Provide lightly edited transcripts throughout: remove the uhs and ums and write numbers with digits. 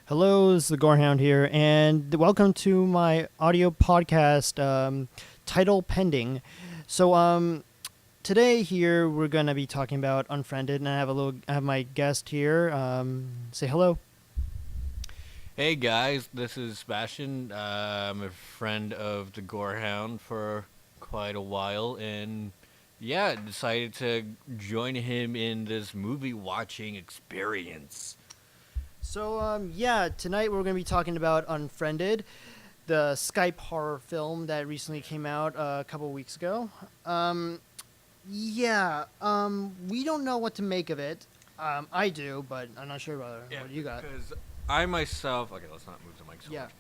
Hello, this is the Gorehound here, and welcome to my audio podcast, title pending. So, today here we're gonna be talking about Unfriended, and I have my guest here. Say hello. Hey guys, this is Sebastian. I'm a friend of the Gorehound for quite a while, and yeah, decided to join him in this movie watching experience. So, tonight we're gonna be talking about Unfriended, the Skype horror film that recently came out a couple weeks ago. We don't know what to make of it. I do, but I'm not sure about it. What do you got? Because I myself, okay, let's not move the mic so Yeah. much.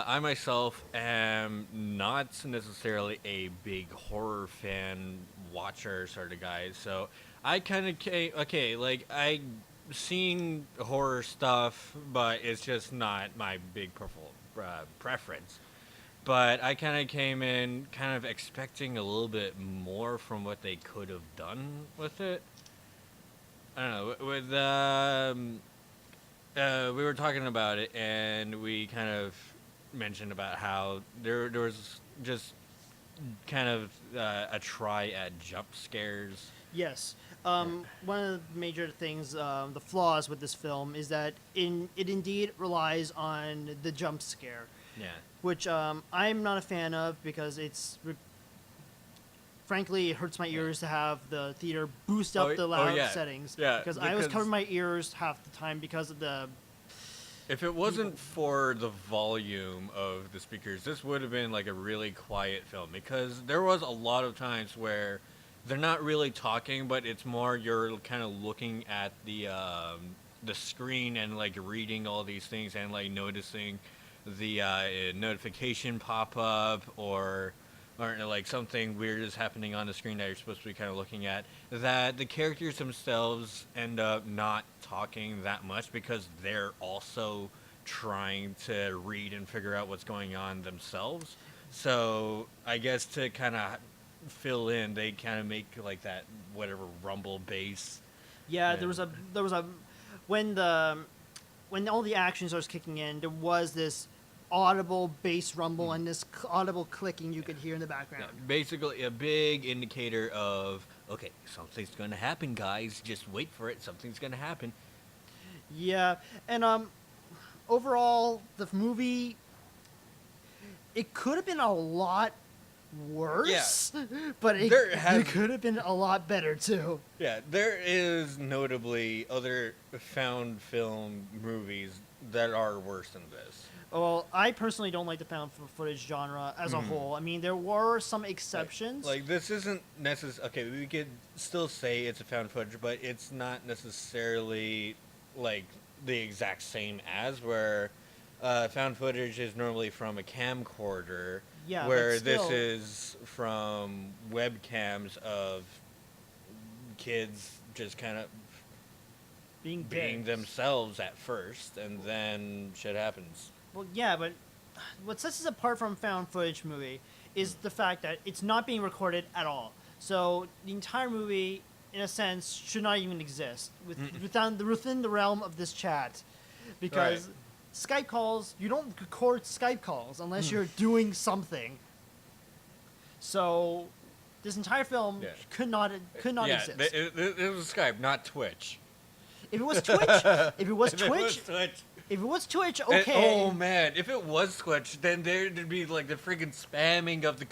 I myself am not necessarily a big horror fan watcher sort of guy, so I kind of I seen horror stuff, but it's just not my big preference. But I kind of came in kind of expecting a little bit more from what they could have done with it. I don't know. We were talking about it, and we kind of mentioned about how there was just kind of a try at jump scares. Yes. One of the major things, the flaws with this film is that it indeed relies on the jump scare, Yeah. which I'm not a fan of because frankly, it hurts my ears to have the theater boost up the loud yeah. settings. Yeah, Because I was because covering my ears half the time because of the. if it wasn't for the volume of the speakers, this would have been like a really quiet film because there was a lot of times where they're not really talking, but it's more you're kind of looking at the screen and like reading all these things and like noticing the notification pop up or like something weird is happening on the screen that you're supposed to be kind of looking at, that the characters themselves end up not talking that much because they're also trying to read and figure out what's going on themselves. So I guess to kind of fill in, they kind of make like that whatever rumble bass. Yeah, And there was a when the when all the action starts kicking in, there was this audible bass rumble and this audible clicking you could hear in the background. basically a big indicator of okay, something's going to happen, guys. Just wait for it. Something's going to happen. Yeah, and overall, the movie it could have been a lot worse, but it could have been a lot better too. Yeah, there is notably other found film movies that are worse than this. Well, I personally don't like the found footage genre as a whole. I mean, there were some exceptions. Like this isn't necessarily okay. We could still say it's a found footage, but it's not necessarily like the exact same as where found footage is normally from a camcorder, Yeah, but where this still- is from webcams of kids just kind of being being big. themselves at first, and then shit happens. Well, yeah, but what sets this apart from found footage movie is the fact that it's not being recorded at all. So the entire movie, in a sense, should not even exist within the realm of this chat, because Skype calls, you don't record Skype calls unless you're doing something. So this entire film Yeah. could not exist. It was Skype, not Twitch. If it was Twitch, if it was If it Twitch, was Twitch. if it was Twitch, And- okay. oh man, if it was Twitch, then there'd be like the freaking spamming of the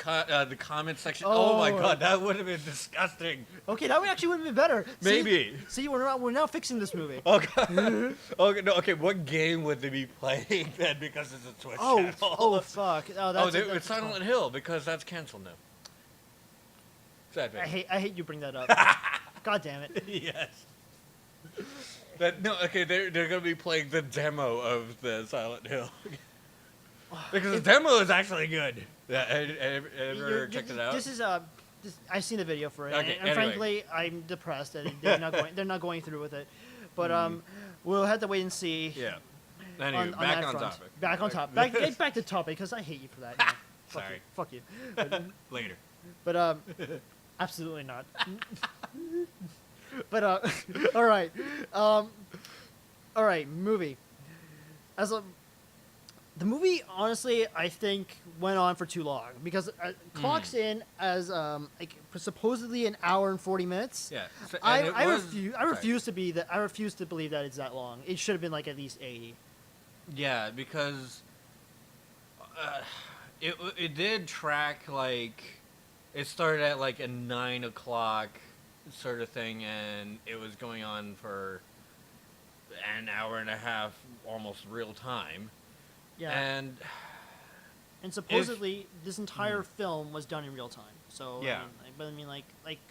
comment section. Oh, my Oh. god, that would have been disgusting. Okay, that would actually would have been better. Maybe. See, we're now fixing this movie. Okay. Okay. No. Okay. What game would they be playing then? Because it's a Twitch Oh, channel. oh, fuck. Oh, that's It's Silent Hill because that's canceled now. Sad face. I hate you bring that up. God damn it. Yes. Okay, they're gonna be playing the demo of the Silent Hill because the demo is actually good. Yeah, ever checked it out? This is I've seen the video for it, Okay, and anyway. frankly, I'm depressed that they're not going through with it. But we'll have to wait and see. Yeah. Anyway, On back that on front. topic. Back on top. Get back to topic because I hate you for that. Yeah. Sorry. Fuck you. But, Later. but absolutely not. But all right. All right, movie. as a the movie, honestly, I think went on for too long because it clocks in as like supposedly an hour and 40 minutes. Yeah. So, I, and it I was, refuse. I sorry. refuse to be that. I refuse to believe that it's that long. It should have been like at least 80. Yeah, because it did track like it started at like a 9 o'clock sort of thing, and it was going on for an hour and a half, almost real time. Yeah. And Supposedly this entire film was done in real time. So Yeah. I mean, like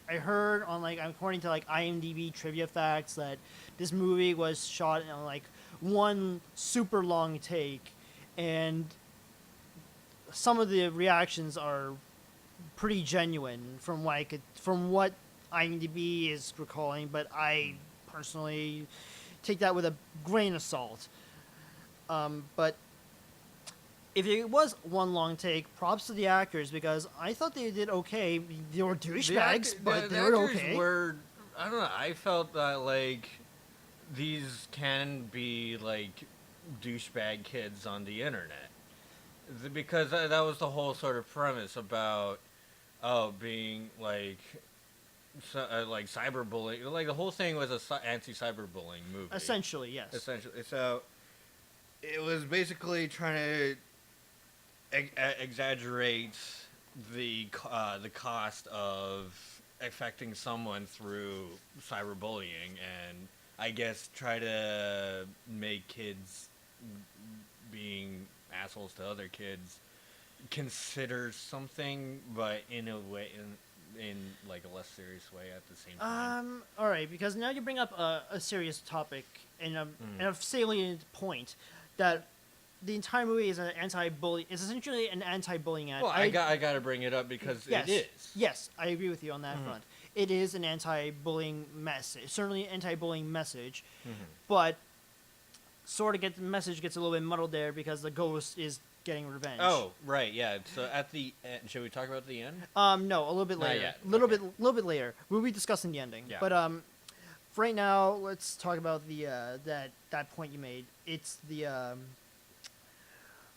I heard on like according to like IMDb trivia facts that this movie was shot in like one super long take, and some of the reactions are pretty genuine from what IMDb is recalling, but I personally take that with a grain of salt. But if it was one long take, props to the actors because I thought they did okay. They were douchebags, but they were actors okay. were, I don't know. I felt that like these can be like douchebag kids on the internet, because that was the whole sort of premise about being like like cyberbullying. Like the whole thing was a anti-cyberbullying movie. Essentially, yes. Essentially, so it was basically trying to exaggerate the cost of affecting someone through cyberbullying, and I guess try to make kids being assholes to other kids consider something, but in a way, in like a less serious way at the same time. All right, because now you bring up a serious topic and a salient point that the entire movie is an anti-bully. It's essentially an anti-bullying ad. Well, I got to bring it up because yes, it is. Yes, I agree with you on that front. It is an anti-bullying message, certainly an anti-bullying message, but sort of the message gets a little bit muddled there because the ghost is getting revenge. Oh, right, yeah. So at the end, should we talk about the end? No, a little bit Not later. yet. Little bit later. We'll be discussing the ending. Yeah. But for right now, let's talk about the that point you made. It's the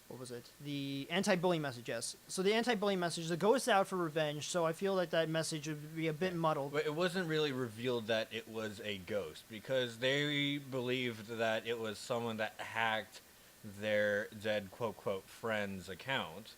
what was it? The anti-bullying message. Yes. So the anti-bullying message, the ghost is out for revenge. So I feel like that message would be a bit muddled. But it wasn't really revealed that it was a ghost because they believed that it was someone that hacked their dead quote friend's account,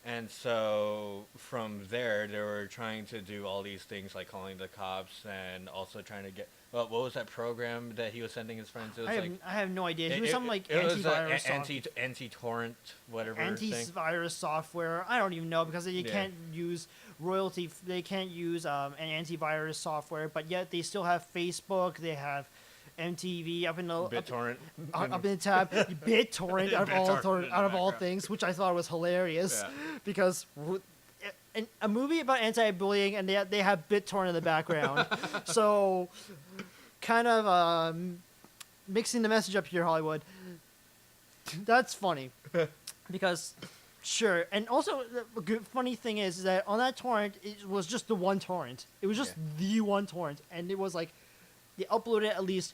and so from there they were trying to do all these things like calling the cops and also trying to get what was that program that he was sending his friends? It was I have no idea. He was some like it was antivirus anti-torrent whatever thing. Antivirus software. I don't even know because they can't use royalty. They can't use an antivirus software, but yet they still have Facebook. They have MTV up in the BitTorrent up in the tab. BitTorrent out of all things, which I thought was hilarious because a movie about anti-bullying and they have BitTorrent in the background, so kind of mixing the message up here, Hollywood. That's funny because. Sure, and also the good, funny thing is that on that torrent, it was just the one torrent. It was just the one torrent, and it was like they uploaded at least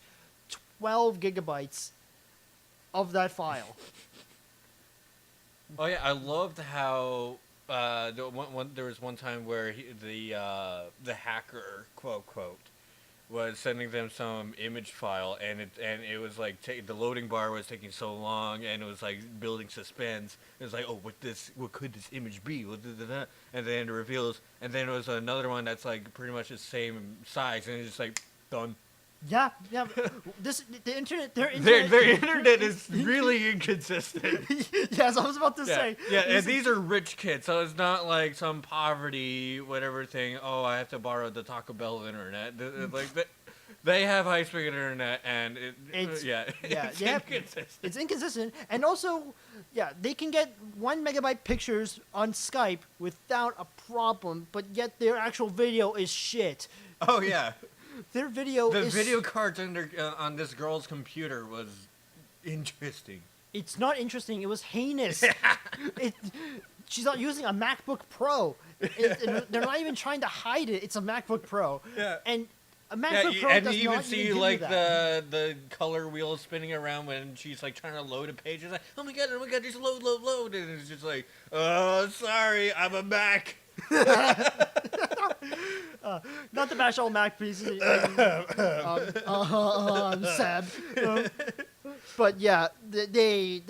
12 gigabytes of that file. Oh yeah, I loved how there was one time where the hacker quote was sending them some image file, and it was like the loading bar was taking so long, and it was like building suspense. It was like, oh, what could this image be? And then it reveals, and then it was another one that's like pretty much the same size, and it's just like done. Yeah. Their internet Their internet is really inconsistent. Yes, I was about to say. Yeah, and these are rich kids, so it's not like some poverty whatever thing. Oh, I have to borrow the Taco Bell internet. Like they have high-speed internet, and it's inconsistent. It's inconsistent, and also, they can get 1 megabyte pictures on Skype without a problem, but yet their actual video is shit. Oh yeah. Their video the video cards on this girl's computer was interesting. It's not interesting. It was heinous. She's not using a MacBook Pro. They're not even trying to hide it. It's a MacBook Pro. Yeah. And A Yeah, MacBook Pro and does you even not see give like you that. the color wheel spinning around when she's like trying to load a page. It's like, oh my god, just load, and it's just like, oh, sorry, I'm a Mac. Not to bash all Mac pieces. I'm sad. But yeah, the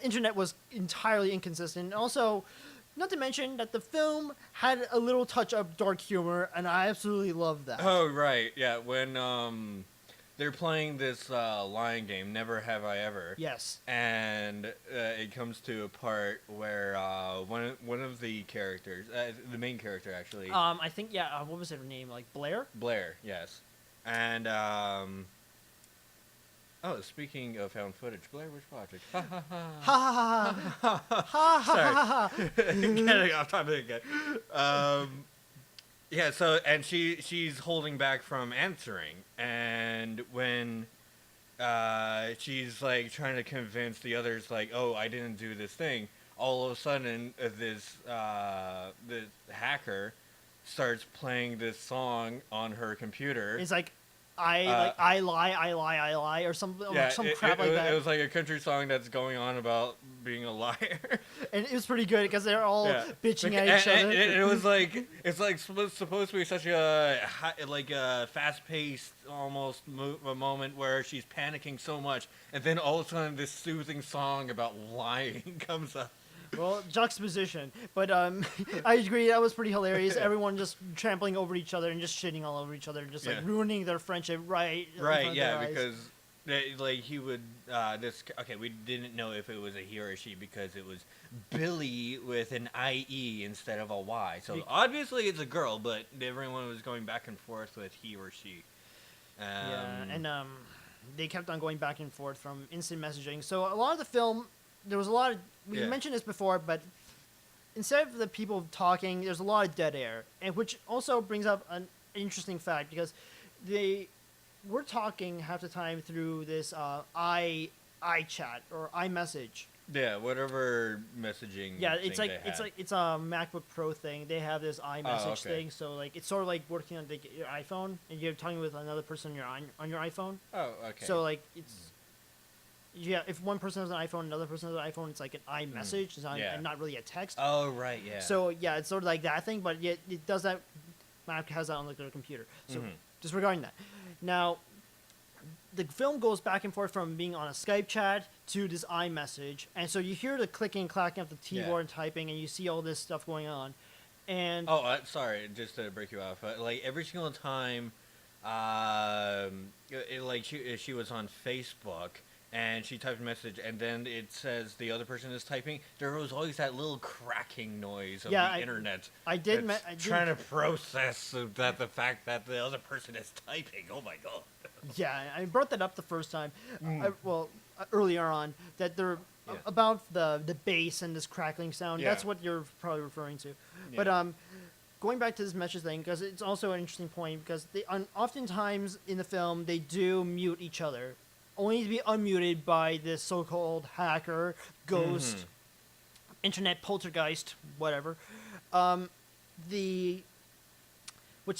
internet was entirely inconsistent. And also, not to mention that the film had a little touch of dark humor, and I absolutely love that. Oh right, yeah. When they're playing this Lion game, Never Have I Ever. Yes. And it comes to a part where one of the characters, the main character actually, I think what was her name? Like Blair? Blair, yes, and oh, speaking of found footage, Blair Witch Project. Ha ha ha. Ha ha ha ha ha ha. Getting off topic again. Yeah, so and she's holding back from answering, and when she's like trying to convince the others, like, oh, I didn't do this thing. All of a sudden, this hacker starts playing this song on her computer. It's like I lie, or some crap like that. It was like a country song that's going on about being a liar, and it was pretty good because they're all bitching at each other. And it was like it's like supposed to be such a fast-paced almost a moment where she's panicking so much, and then all of a sudden this soothing song about lying comes up. Well, juxtaposition, but I agree that was pretty hilarious. Everyone just trampling over each other and just shitting all over each other, just like ruining their friendship. Right. Yeah, because like he would we didn't know if it was a he or a she because it was Billy with an IE instead of a Y. So obviously it's a girl, but everyone was going back and forth with he or she. They kept on going back and forth from instant messaging. So a lot of the film, there was a lot of. We mentioned this before, but instead of the people talking, there's a lot of dead air, and which also brings up an interesting fact because we're talking half the time through this iChat or iMessage. Yeah, whatever messaging. Yeah, it's a MacBook Pro thing. They have this iMessage thing, so like it's sort of like working on your iPhone, and you're talking with another person on your iPhone. Oh, okay. So like it's. Yeah, if one person has an iPhone, another person has an iPhone, it's like an iMessage, and not really a text. Oh, right, yeah. So, yeah, it's sort of like that thing, but yet it does that. Mac has that on their computer. So, disregarding that. Now, the film goes back and forth from being on a Skype chat to this iMessage, and so you hear the clicking and clacking of the keyboard and typing, and you see all this stuff going on. And sorry, just to break you off. Like, every single time, she was on Facebook, and she typed a message, and then it says the other person is typing. There was always that little cracking noise of the internet. I did trying to process the fact that the other person is typing. Oh my god. Yeah, I brought that up the first time. Earlier on, that they're about the bass and this crackling sound. Yeah. That's what you're probably referring to. Yeah. But going back to this message thing, because it's also an interesting point, because oftentimes in the film they do mute each other. Only to be unmuted by this so-called hacker, ghost, internet poltergeist, whatever. What's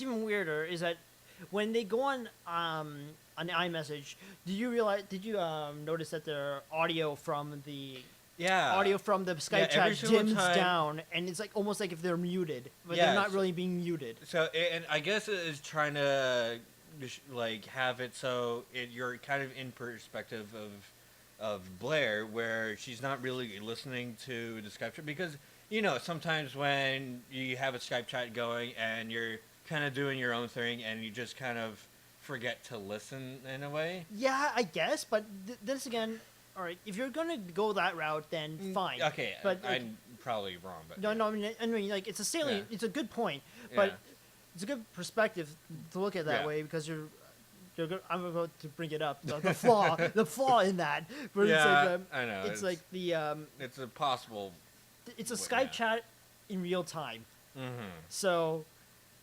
even weirder is that when they go on iMessage, did you notice that their audio from the Skype chat dims down, and it's like almost like if they're muted, but they're not really being muted. So, and I guess it is trying to like have it so you're kind of in perspective of Blair, where she's not really listening to the Skype chat, because sometimes when you have a Skype chat going and you're kind of doing your own thing and you just kind of forget to listen in a way. Yeah, I guess, but then again, all right, if you're gonna go that route, then fine. Okay, but I'm probably wrong, but no, I mean, like it's a salient, it's a good point, but. It's a good perspective to look at that way, because I'm about to bring it up, the flaw in that. But I know. It's like it's a possible. It's a Skype chat in real time, so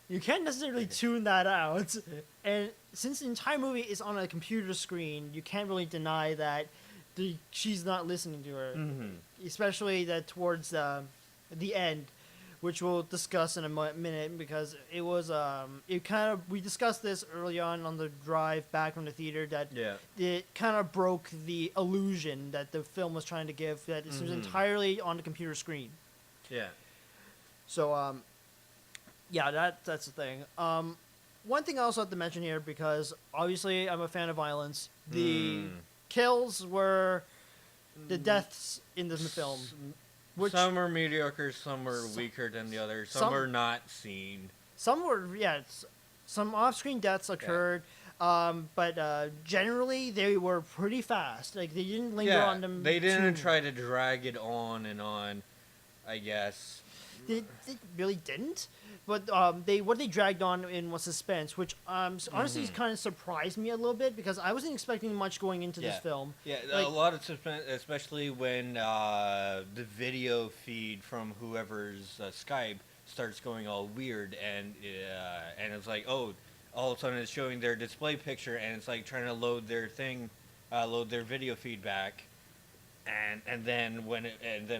you can't necessarily tune that out. And since the entire movie is on a computer screen, you can't really deny that she's not listening to her, especially that towards the end. which we'll discuss in a minute because it was it kind of, we discussed this early on the drive back from the theater, that Yeah. it kind of broke the illusion that the film was trying to give, that it was entirely on the computer screen. Yeah. So yeah, that's the thing. One thing I also have to mention here, because obviously I'm a fan of violence, the kills were the deaths in the film. Which, some were mediocre, some were weaker than the others, some were not seen. Some were, some off-screen deaths occurred, but generally they were pretty fast. Like, they didn't linger on them. They didn't try to drag it on and on, I guess. They really didn't. But what they dragged on in was suspense, which honestly kind of surprised me a little bit, because I wasn't expecting much going into this film. Yeah, like, a lot of suspense, especially when the video feed from whoever's Skype starts going all weird, and it's like, oh, all of a sudden it's showing their display picture, and it's like trying to load their thing, load their video feedback, and then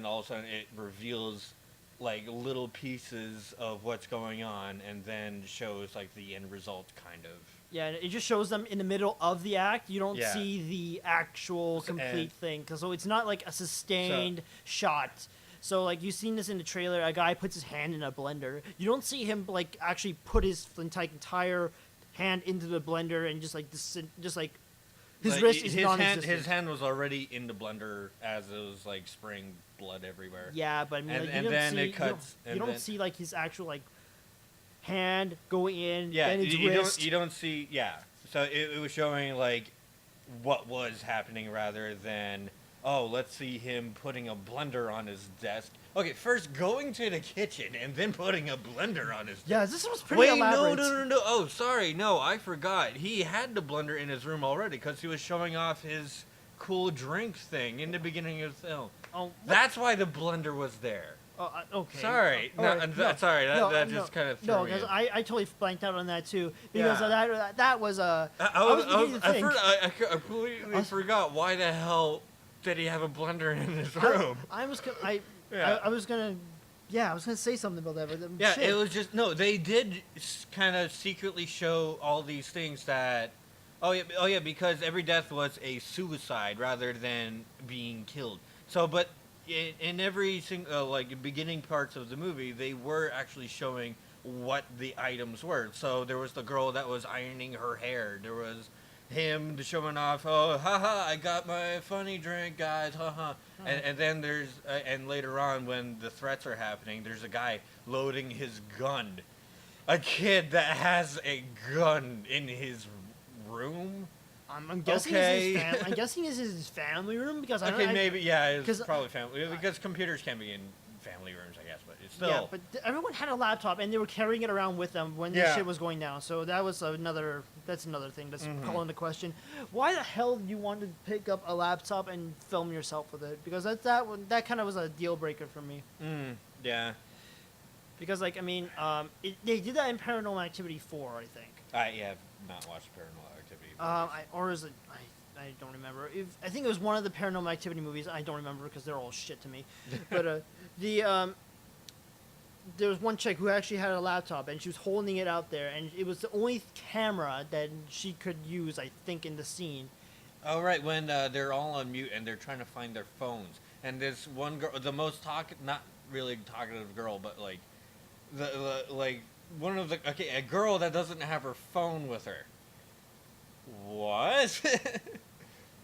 all of a sudden it reveals like little pieces of what's going on, and then shows like the end result, kind of. Yeah, it just shows them in the middle of the act. You don't see the actual complete thing, so it's not like a sustained shot. So like, you've seen this in the trailer, a guy puts his hand in a blender. You don't see him like actually put his entire hand into the blender and just like his Like, wrist is non-existent. His hand was already in the blender as it was like spraying blood everywhere. Yeah, but I mean, and then it cuts. You don't see like his actual like hand going in. Yeah, then his wrist. you don't see. Yeah, so it was showing like what was happening rather than, oh, let's see him putting a blender on his desk. Okay, first going to the kitchen and then putting a blender on his desk. Yeah, this was pretty elaborate. No. Oh, sorry. No, I forgot. He had the blender in his room already because he was showing off his cool drink thing in the beginning of the film. Oh, that's why the blender was there. Okay. Sorry. Sorry. That just kind of threw me. No, because I totally blanked out on that too. Because that was I completely forgot why the hell did he have a blender in his room. I was gonna say something about that, but yeah, shit. it was just they did kind of secretly show all these things that, because every death was a suicide rather than being killed. So, but in every single beginning parts of the movie, they were actually showing what the items were. So there was the girl that was ironing her hair. There was him showing off, oh, haha, I got my funny drink, guys, haha. And then there's, and later on when the threats are happening, there's a guy loading his gun. A kid that has a gun in his room? I'm guessing it's his family room, because it's probably family, because computers can be in family rooms, I guess, but it's still. Yeah, but everyone had a laptop, and they were carrying it around with them when this shit was going down. So that's another thing that's calling the question. Why the hell do you want to pick up a laptop and film yourself with it? Because that kind of was a deal breaker for me. Yeah. Because they did that in Paranormal Activity 4, I think. I have not watched Paranormal Activity. I don't remember. I think it was one of the Paranormal Activity movies. I don't remember because they're all shit to me. But there was one chick who actually had a laptop, and she was holding it out there, and it was the only camera that she could use, I think, in the scene. Oh, right, when they're all on mute and they're trying to find their phones. And this one girl, the most not really talkative girl, but a girl that doesn't have her phone with her. What?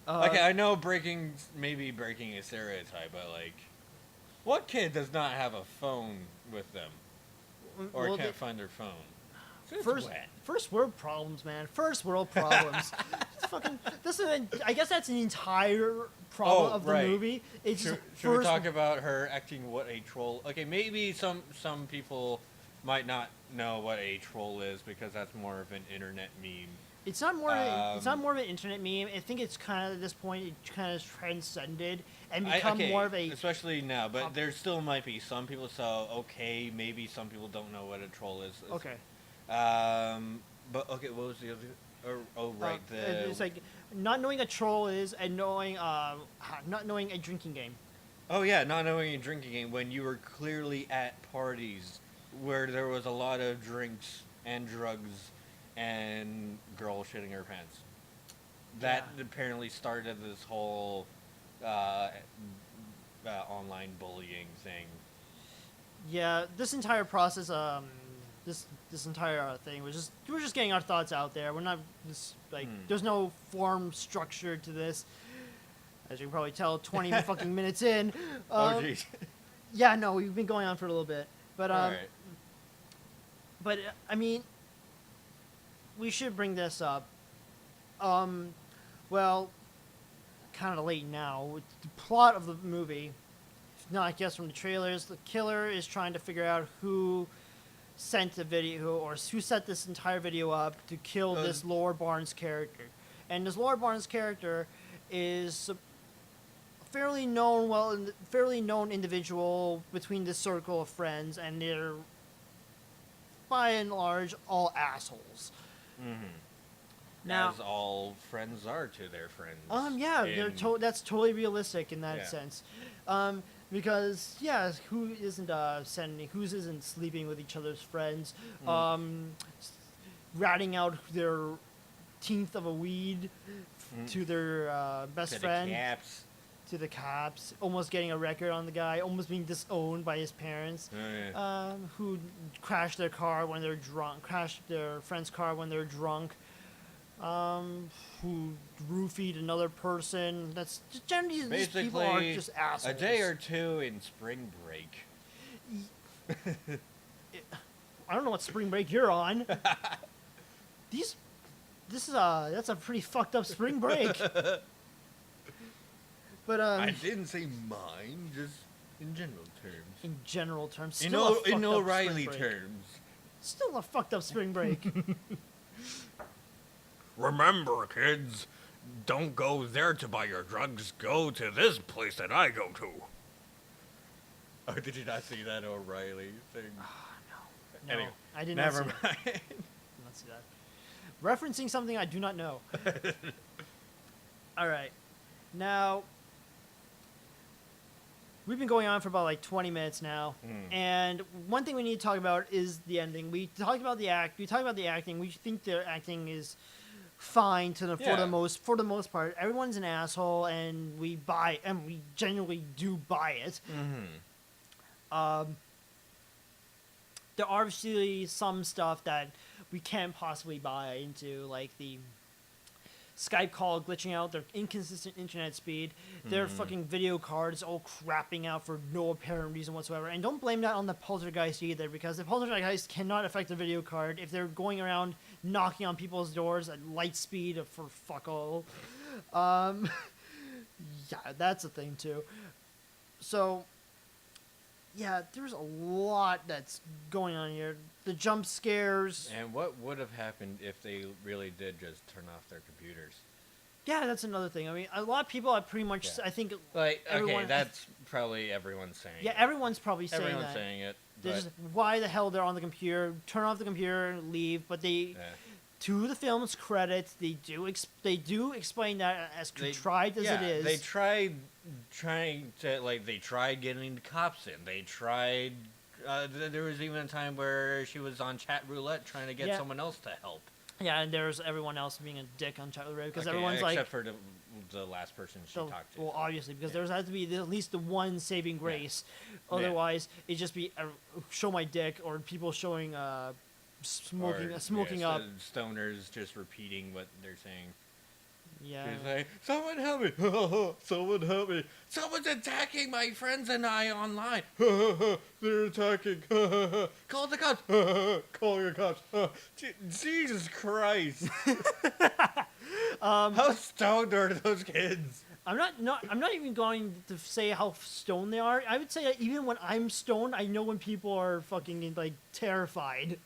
Okay, I know maybe breaking a stereotype, but what kid does not have a phone with them, or can't find their phone? First world problems, man. First world problems. I guess that's an entire problem of the movie. It's should we talk about her acting what a troll? Okay, maybe some people might not know what a troll is because that's more of an internet meme. It's not more of an internet meme. I think it's kind of, at this point, it kind of transcended and become more of a... Especially now, but there still might be some people, maybe some people don't know what a troll is. Okay. But, okay, what was the other... It's like not knowing a troll is, and not knowing a drinking game. Oh yeah, not knowing and drinking when you were clearly at parties where there was a lot of drinks and drugs and girls shitting her pants. That Yeah. apparently started this whole uh, online bullying thing. Yeah, this entire process, this entire thing was just we're just getting our thoughts out there. We're not just like there's no form structure to this. As you can probably tell, 20 fucking minutes in. Oh Um, jeez. yeah, no, we've been going on for a little bit, but Alright. but I mean, we should bring this up. Um, well, kind of late now. With the plot of the movie, if not guess from the trailers, the killer is trying to figure out who sent the video or who set this entire video up to kill this Laura Barnes character. And this Laura Barnes character is a fairly known individual between this circle of friends, and they're by and large all assholes. Now, As all friends are to their friends. yeah, in- that's totally realistic in that Yeah. sense. Because yeah, who isn't sleeping with each other's friends, ratting out their tenth of a weed to their best to friend, the caps. to the cops, almost getting a record on the guy, almost being disowned by his parents, Oh, yeah. who crashed their car when they're drunk, crashed their friend's car when they're drunk, who roofied another person. That's just generally these people are Basically, just assholes. a day or two in spring break. I don't know what spring break you're on. That's a pretty fucked up spring break. But I didn't say mine, just in general terms. in general terms, In still a fucked up O'Reilly spring break. terms. Still a fucked up spring break. Remember, kids, don't go there to buy your drugs. Go to this place that I go to. Oh, did you not see that O'Reilly thing? No, Anyway, I did not see never that. mind. Did not see that. Referencing something I do not know. All right, now we've been going on for about like 20 minutes now, and one thing we need to talk about is the ending. We talked about the acting. We think the acting is fine for Yeah. the most part. Everyone's an asshole, and we genuinely do buy it. There are obviously some stuff that we can't possibly buy into, like the Skype call glitching out, their inconsistent internet speed, their fucking video cards all crapping out for no apparent reason whatsoever. And don't blame that on the poltergeist either, because the poltergeist cannot affect the video card if they're going around knocking on people's doors at light speed for fuck all. Yeah, that's a thing too. So, yeah, there's a lot that's going on here. The jump scares. And what would have happened if they really did just turn off their computers? Yeah, that's another thing. I mean, a lot of people are pretty much. Yeah. I think. Like, okay, Everyone- that's probably everyone's saying. Yeah, it. everyone's probably saying Everyone's that. saying it. They're But, just, why the hell they're on the computer? Turn off the computer and leave. But they, yeah. to the film's credit, they do explain that as They- contrived as yeah, it is. They tried getting the cops in. They tried. There was even a time where she was on chat roulette trying to get Yeah. someone else to help. Yeah, and there's everyone else being a dick on chat because Okay, everyone's like. except for the last person she talked to. Well, obviously, because Yeah. there has to be at least the one saving grace. Otherwise, it'd just be show my dick or people showing smoking Or, smoking yeah, up. Stoners just repeating what they're saying. Yeah. She's like, someone help me! Someone help me! Someone's attacking my friends and I online! They're attacking! Call the cops! Call your cops! Jesus Christ! How stoned are those kids? I'm not even going to say how stoned they are. I would say that even when I'm stoned, I know when people are fucking like terrified.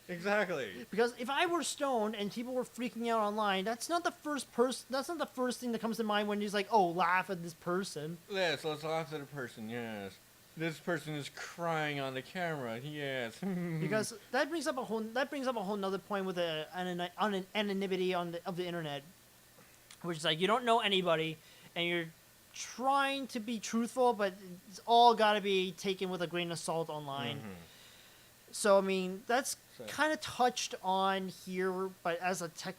Exactly. Because if I were stoned and people were freaking out online, that's not the first thing that comes to mind when he's like, "Oh, laugh at this person." Yes, let's laugh at a person, yes. This person is crying on the camera, yes. Because that brings up a whole nother point with anonymity of the internet, which is like you don't know anybody, and trying to be truthful, but it's all got to be taken with a grain of salt online. So I mean, that's kind of touched on here, but as a tech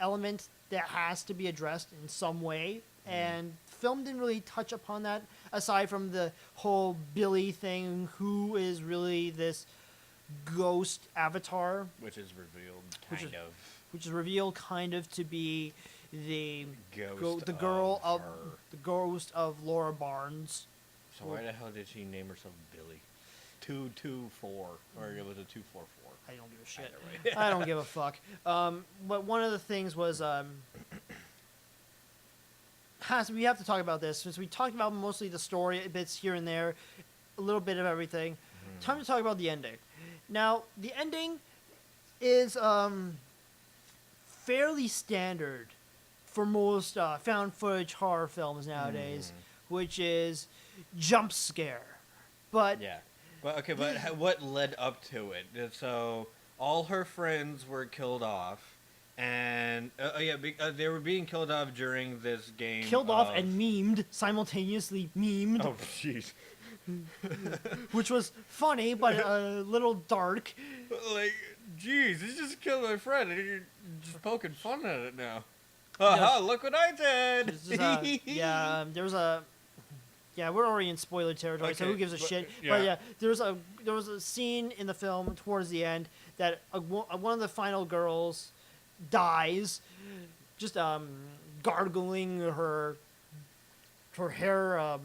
element that has to be addressed in some way, and film didn't really touch upon that aside from the whole Billy thing, who is really this ghost avatar, which is revealed which is revealed kind of to be the ghost the girl of her. the ghost of Laura Barnes. So why the hell did she name herself Billy? 224, or it was a 244. I don't give a shit. Either way. I don't give a fuck. But one of the things was we have to talk about this since we talked about mostly the story bits here and there, a little bit of everything. Time to talk about the ending. Now, the ending is fairly standard for most found footage horror films nowadays, which is jump scare. But Yeah. But okay, but what led up to it? So all her friends were killed off, and they were being killed off during this game. killed off and memed simultaneously. Memed. Oh, jeez. Which was funny, but a little dark. Like, jeez, you just killed my friend, and you're just poking fun at it now. Yes. Haha, look what I did! There was a. Yeah, we're already in spoiler territory, so Okay, who gives a but- shit? yeah. But yeah, there was a scene in the film towards the end that one of the final girls dies, just gargling her hair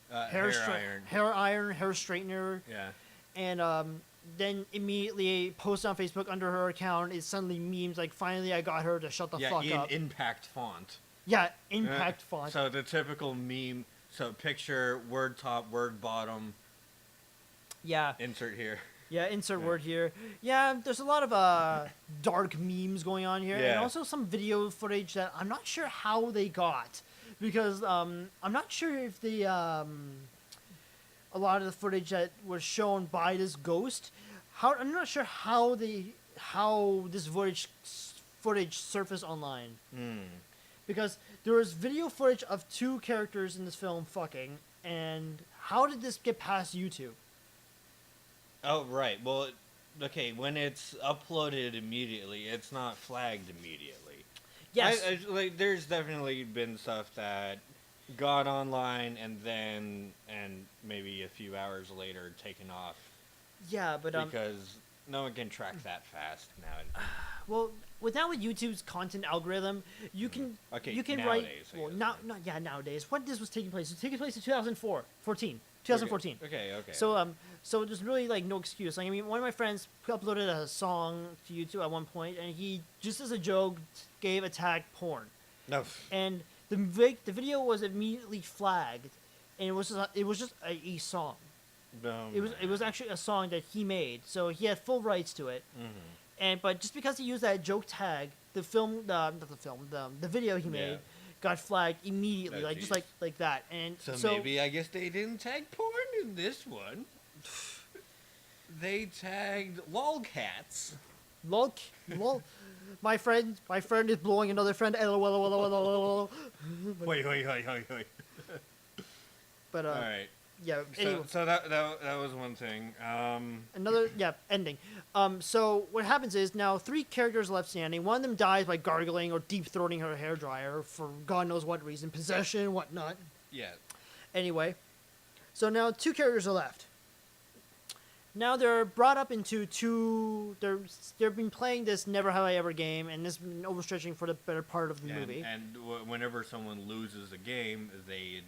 Hair iron. hair straightener, Yeah. and then immediately post on Facebook under her account is suddenly memes like, finally I got her to shut the fuck in up. impact font. Yeah, impact font. So the typical meme. So picture, word top, word bottom, Yeah, insert here. yeah. Insert word here. Yeah, there's a lot of dark memes going on here, and Yeah. also some video footage that I'm not sure how they got, because I'm not sure if the a lot of the footage that was shown by this ghost, I'm not sure how this footage surfaced online. Because there was video footage of two characters in this film fucking, and how did this get past YouTube? Oh, right. Well, okay, when it's uploaded immediately, it's not flagged immediately. Yes. Like, there's definitely been stuff that got online and maybe a few hours later taken off Yeah, but because no one can track that fast now. well, with YouTube's content algorithm, you can Okay, you can nowadays, write I guess. nowadays. When this was taking place? It was taking place in 2014. Okay. So there's really like no excuse. Like, I mean, one of my friends uploaded a song to YouTube at one point, and he just as a joke gave a tag porn, No. and the video was immediately flagged, and it was just a song. No. It was actually a song that he made, so he had full rights to it. But just because he used that joke tag, the video he made Yeah. got flagged immediately, Oh, like just jeez. like that. And So maybe I guess they didn't tag porn in this one. They tagged lolcats. lol, my friend is blowing another friend. LOL. Wait. But All right. yeah. Anyway, So that was one thing. ending. So what happens is now 3 characters left standing. One of them dies by gargling or deep throating her hairdryer for God knows what reason, possession, whatnot. Yeah. Anyway, so now 2 characters are left. Now they're brought up into they've been playing this Never Have I Ever game, and this has been overstretching for the better part of the movie. And whenever someone loses a game, they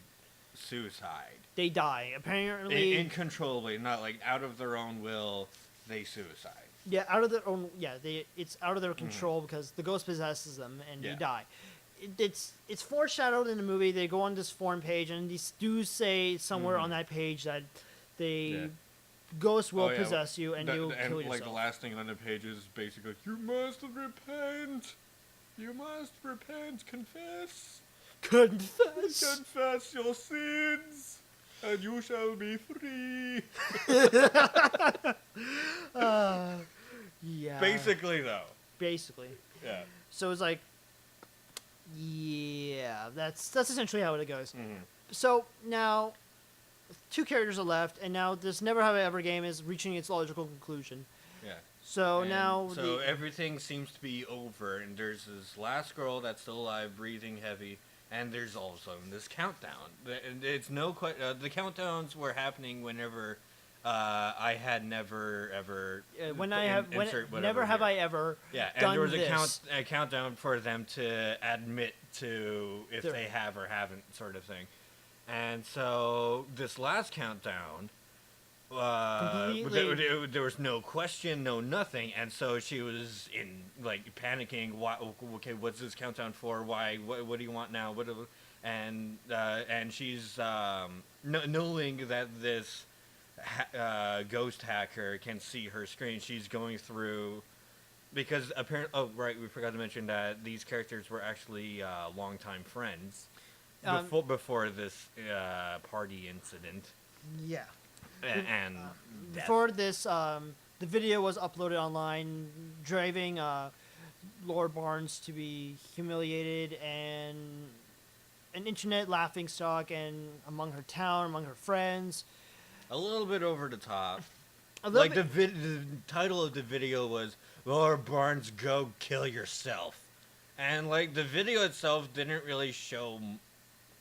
suicide. They die. Apparently, Uncontrollably, not like out of their own will, they suicide. yeah, out of their own. Yeah, it's out of their control because the ghost possesses them and Yeah. they die. It's foreshadowed in the movie. They go on this forum page, and these do say somewhere on that page that the ghost will possess you and you'll kill yourself. Like the last thing on the page is basically, you must repent. You must repent. Confess. Confess your sins, and you shall be free. Yeah. Basically, though. Basically. Yeah. So it's like Yeah, that's essentially how it goes. Mhm. So now, 2 characters are left, and now this Never Have I Ever game is reaching its logical conclusion. Yeah. So And now so the everything seems to be over, and there's this last girl that's still alive, breathing heavy, and there's also this countdown. And it's no the countdowns were happening whenever I had never ever when I have when insert whatever never have here. I ever Yeah, and done there was this. a countdown for them to admit to if There- they have or haven't, sort of thing. And so this last countdown, Completely- there was no question, no nothing, and so she was in like panicking. Why? Okay, what's this countdown for? Why? What do you want now? And she's knowing that this ghost hacker can see her screen. She's going through because apparently. Oh, right, we forgot to mention that these characters were actually longtime friends Um, before this party incident. yeah. And death. Before this, the video was uploaded online, driving Lord Barnes to be humiliated and an internet laughingstock, and among her town, among her friends. A little bit over the top. A little Like bit, the title of the video was "Lord Barnes, go kill yourself," and like the video itself didn't really show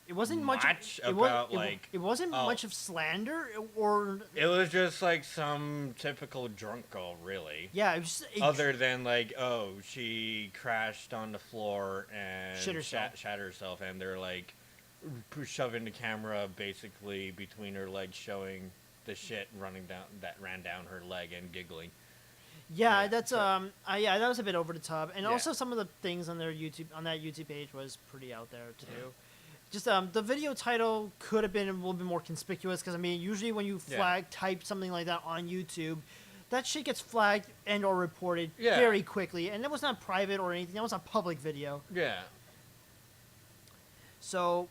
it wasn't much. much It, was, about, it, like, it wasn't oh. much of slander or It was just like some typical drunk girl, really. yeah. It was just, Other than like, oh, she crashed on the floor and Shit herself. shat herself, and they're like shoving the camera basically between her legs, showing the shit running down that ran down her leg and giggling. yeah. Yeah, That's so- yeah. That was a bit over the top, and Yeah. also some of the things on their that YouTube page was pretty out there too. Just the video title could have been a little bit more conspicuous because I mean usually when you Yeah. type something like that on YouTube, that shit gets flagged and or reported Yeah. very quickly, and that was not private or anything. That was a public video. Yeah. So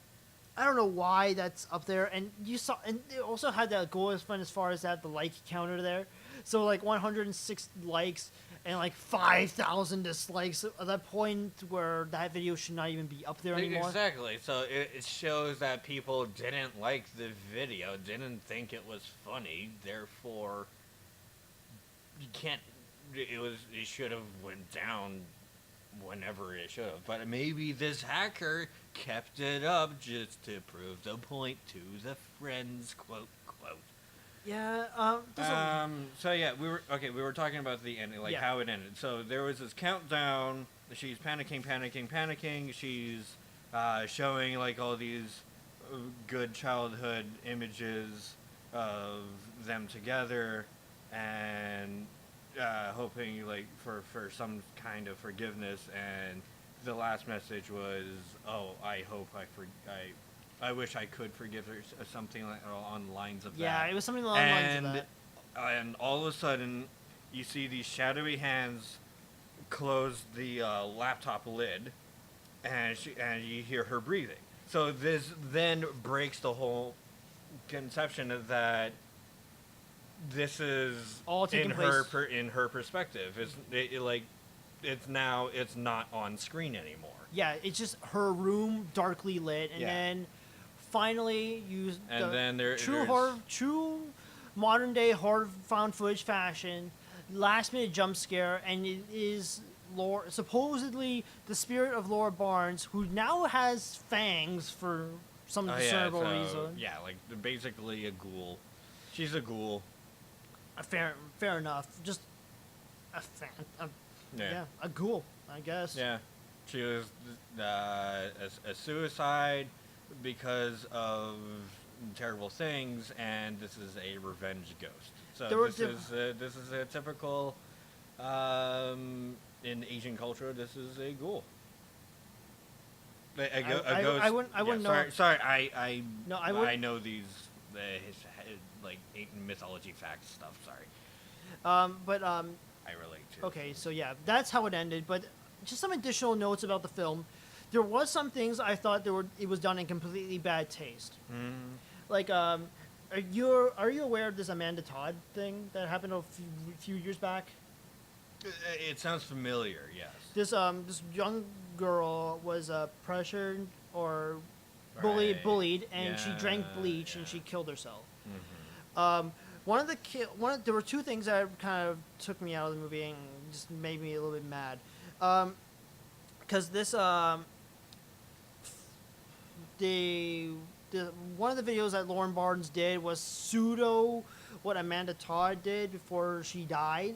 I don't know why that's up there. And you saw, and it also had that goal as far as that the like counter there. So like 106 likes and like 5,000 dislikes at that point where that video should not even be up there anymore. Exactly. So it shows that people didn't like the video, didn't think it was funny. Therefore, you can't. It should have went down whenever it should have. But maybe this hacker kept it up just to prove the point to the friends. Quote quote. Yeah. So yeah, we were talking about the ending, like Yeah. how it ended. So there was this countdown. She's panicking. She's showing like all these good childhood images of them together, and hoping like for some kind of forgiveness. And the last message was, "Oh, I hope I wish I could forgive her," something like on the lines of Yeah, that. it was something along the lines of that. And all of a sudden, you see these shadowy hands close the laptop lid, and you hear her breathing. So this then breaks the whole conception of that this is All taking in her place- in her perspective. It's not on screen anymore. Yeah, it's just her room darkly lit, and Yeah. then finally you And then true modern day horror found footage fashion, last minute jump scare, and it is supposedly the spirit of Laura Barnes, who now has fangs for some discernible reason. Yeah, like basically a ghoul. She's a ghoul. Fair enough. Just Yeah. a ghoul, I guess. Yeah, she was a suicide because of terrible things, and this is a revenge ghost. So this is a typical in Asian culture. This is a ghoul. A ghost. I wouldn't know. Sorry, I No, I wouldn't- I know these like mythology facts stuff. Sorry, But I relate to. okay, so yeah, that's how it ended. But just some additional notes about the film. There was some things I thought it was done in completely bad taste. Mm. Like, are you aware of this Amanda Todd thing that happened a few years back? It sounds familiar. Yes. This young girl was pressured or Right. bullied, and she drank Yeah, bleach and yeah. she killed herself. Mm-hmm. There were two things that kind of took me out of the movie and just made me a little bit mad. Because the one of the videos that Lauren Barnes did was pseudo what Amanda Todd did before she died,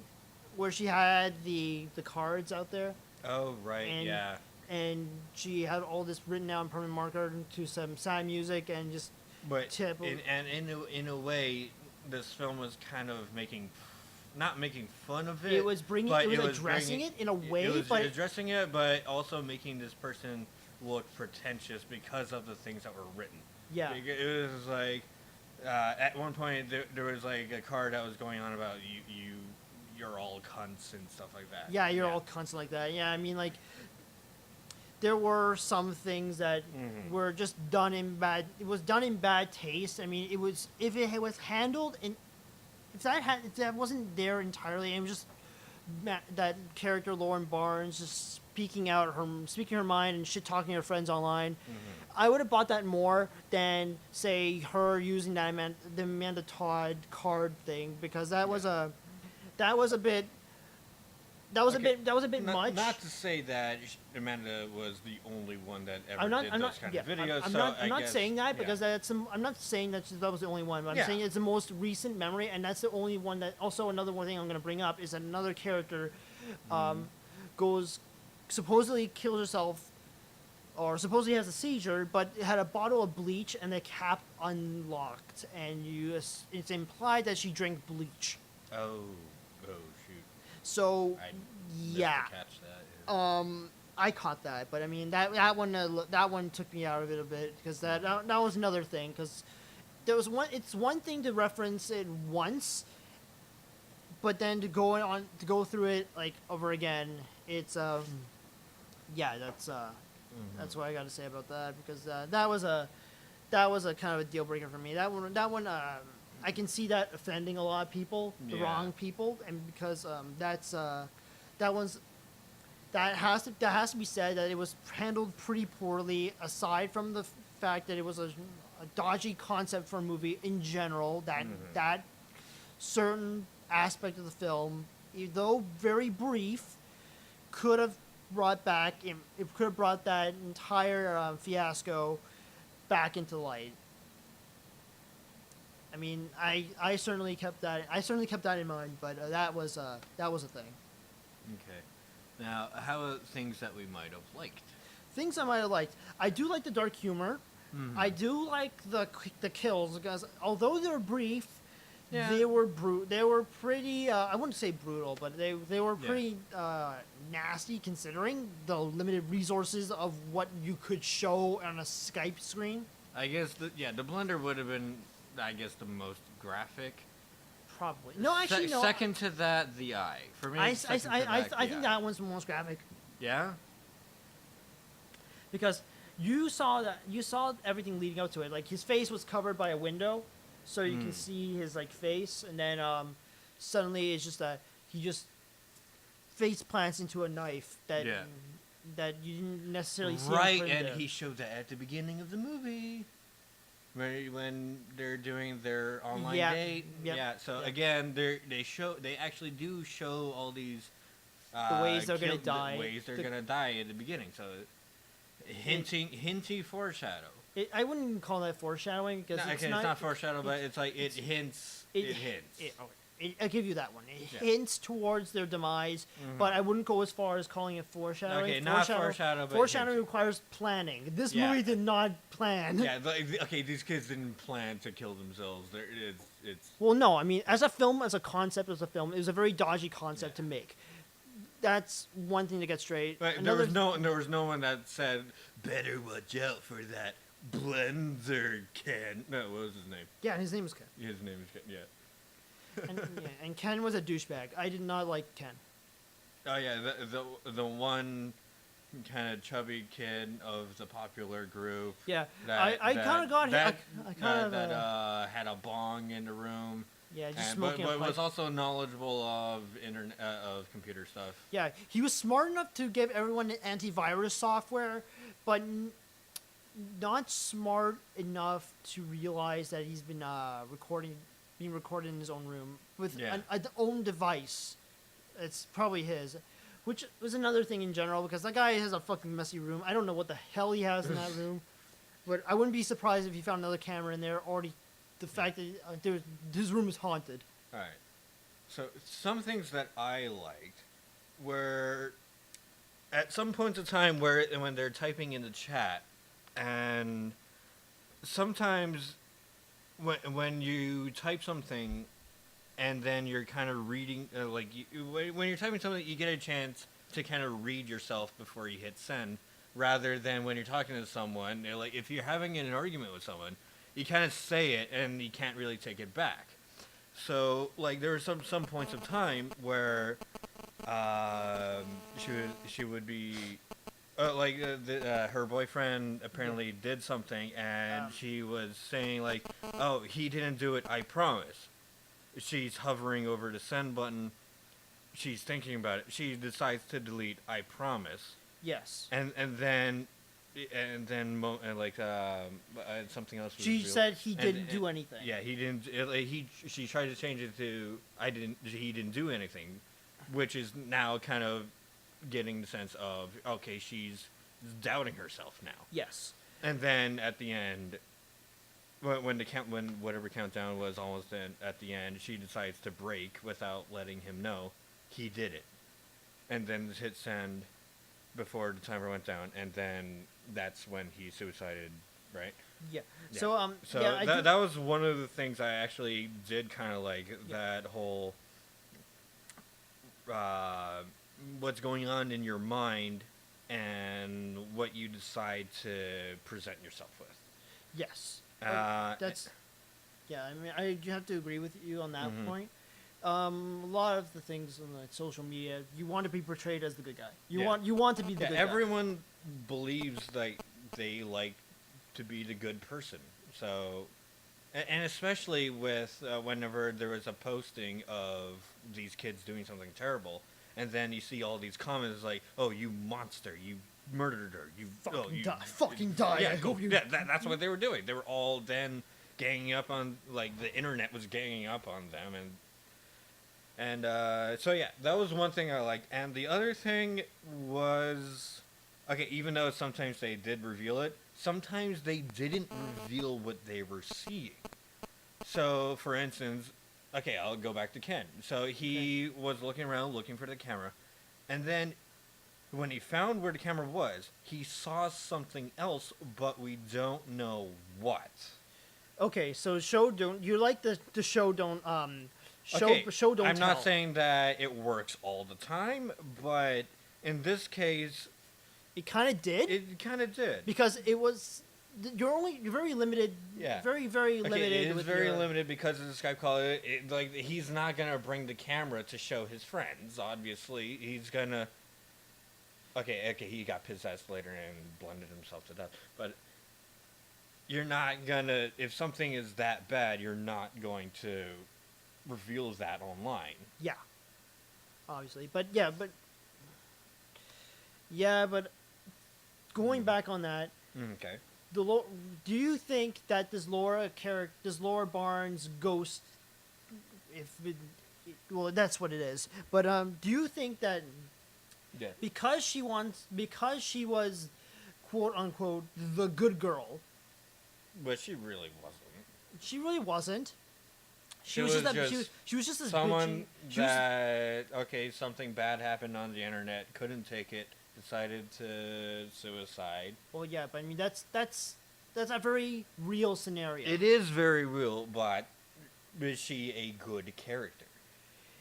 where she had the cards out there, Oh, right. and Yeah. and she had all this written down in permanent marker to some sad music and just But tip. in a way, this film was kind of not making fun of it. It was bringing, but it was addressing it in a way, It was but addressing it, but also making this person look pretentious because of the things that were written. yeah, It was like at one point there was like a card that was going on about you're all cunts and stuff like that. yeah, you're all constant like that. Yeah, I mean, like, there were some things that were just done in bad. It was done in bad taste. I mean, it was, if it was handled in, if that wasn't there entirely, and it was just that character Lauren Barnes just speaking her mind and shit talking her friends online. I would have bought that more than, say, her using the Amanda Todd card thing, because that was a bit. That was Okay, a bit much. Not to say that Amanda was the only one that ever I'm not. did I'm those not. kind Yeah, of videos. I'm so not. I I'm not guess, saying that because yeah. I'm not saying that was the only one. But I'm Yeah. saying it's the most recent memory, and that's the only one that. Also, another one thing I'm going to bring up is that another character, goes, supposedly kills herself, or supposedly has a seizure, but had a bottle of bleach and the cap unlocked, and it's implied that she drank bleach. Oh, shoot! So, I yeah. missed to catch that. I caught that, but I mean that one took me out of it a bit, because that was another thing, because there was one. It's one thing to reference it once, but then to go through it like over again, it's yeah, that's what I got to say about that, because that was a kind of a deal breaker for me. That one I can see that offending a lot of people, the Yeah. wrong people, and because that has to be said, that it was handled pretty poorly, aside from the fact that it was a dodgy concept for a movie in general, that certain aspect of the film, though very brief, could have brought that entire fiasco back into light. I mean, I certainly kept that in mind, but that was a thing. Okay. Now, how about things that we might have liked? Things I might have liked. I do like the dark humor. I do like the kills, because although they're brief, Yeah. they were pretty. I wouldn't say brutal, but they were pretty nasty, considering the limited resources of what you could show on a Skype screen. I guess the Blender would have been, I guess, the most graphic. Probably. No, actually, no. Second to that, the Eye. For me, I it's second to that, I the think Eye. that one's the most graphic, Yeah. because you saw everything leading up to it. Like, his face was covered by a window, so you can see his like face, and then suddenly it's just that he just face plants into a knife that you didn't necessarily see. Right, and he showed that at the beginning of the movie, when they're doing their online date. Yep, Yeah. So yep. again, they actually do show all these The ways they're gonna die. The ways they're gonna die at the beginning. So hinty foreshadow. I wouldn't even call that foreshadowing, because No, okay, it's not foreshadow, but it's like it hints. It hints. I'll give you that one. It Yeah. hints towards their demise, but I wouldn't go as far as calling it foreshadowing. Okay, not foreshadow, but foreshadowing hints. requires planning. This Yeah. movie did not plan. Yeah, okay, these kids didn't plan to kill themselves. It's Well, no, I mean, as a film, as a concept, it was a very dodgy concept to make. That's one thing to get straight. But there was no one that said, better watch out for that blender Ken. No, what was his name? Yeah, his name was Ken. His name is Ken. Yeah. And Ken was a douchebag. I did not like Ken. Oh yeah, the one kind of chubby kid of the popular group. Yeah, That, I kind of got him. that, I kind of that had a bong in the room. Yeah, just And, smoking. but a pipe. was also knowledgeable of internet of computer stuff. Yeah, he was smart enough to give everyone antivirus software, but not smart enough to realize that he's been being recorded in his own room with an own device. It's probably his, which was another thing in general because that guy has a fucking messy room. I don't know what the hell he has in that room, but I wouldn't be surprised if he found another camera in there. Already, the fact that his room is haunted. All right. So some things that I liked were at some points of time when they're typing in the chat, and sometimes when you type something and then you're kind of reading when you're typing something, you get a chance to kind of read yourself before you hit send, rather than when you're talking to someone. Like if you're having an argument with someone, you kind of say it and you can't really take it back. So, like, there were some points of time where she would be her boyfriend apparently did something, and she was saying like, "Oh, he didn't do it. I promise." She's hovering over the send button. She's thinking about it. She decides to delete "I promise." Yes. And then something else. Was She real. said he didn't do anything. Yeah, he didn't. She tried to change it to "I didn't." He didn't do anything, which is now kind of getting the sense of okay, she's doubting herself now. Yes. And then at the end, when whatever countdown was almost at the end, she decides to break without letting him know he did it, and then hit send before the timer went down, and then that's when he suicided, right? Yeah. Yeah. So that was one of the things I actually did kind of like, that whole what's going on in your mind and what you decide to present yourself with. Yes. That's I mean, I have to agree with you on that Mhm. point. A lot of the things on like social media, you want to be portrayed as the good guy. You want to be the good guy. everyone believes like they like to be the good person. So, and especially with whenever there was a posting of these kids doing something terrible, and then you see all these comments like, "Oh, you monster! You murdered her! You fucking die! Yeah, I hope you." that's what they were doing. They were all then ganging up on, like, the internet was ganging up on them, and so yeah, that was one thing I liked. And the other thing was, okay, even though sometimes they did reveal it, sometimes they didn't reveal what they were seeing. So, for instance, okay, I'll go back to Ken. So he was looking around looking for the camera, and then when he found where the camera was, he saw something else, but we don't know what. Okay, so you like the show don't Okay, show don't I'm tell. not saying that it works all the time, but in this case, It kind of did it kind of did. because it was you're very limited. Yeah. Very limited. Okay, it is with very your- limited because of the Skype call. Like, he's not gonna bring the camera to show his friends. Obviously, he's gonna. Okay, he got possessed later and blended himself to death. But you're not gonna. If something is that bad, you're not going to reveal that online. Yeah. Obviously, but going back on that, Okay. do you think that this Laura Barnes ghost, well, that's what it is. But do you think that Yeah. because she was quote unquote the good girl, But she really wasn't. she really wasn't. She She was was just just she was just this Someone she was, that, okay, something bad happened on the internet, couldn't take it, decided to suicide. well, yeah, but I mean that's a very real scenario. It is very real, but is she a good character?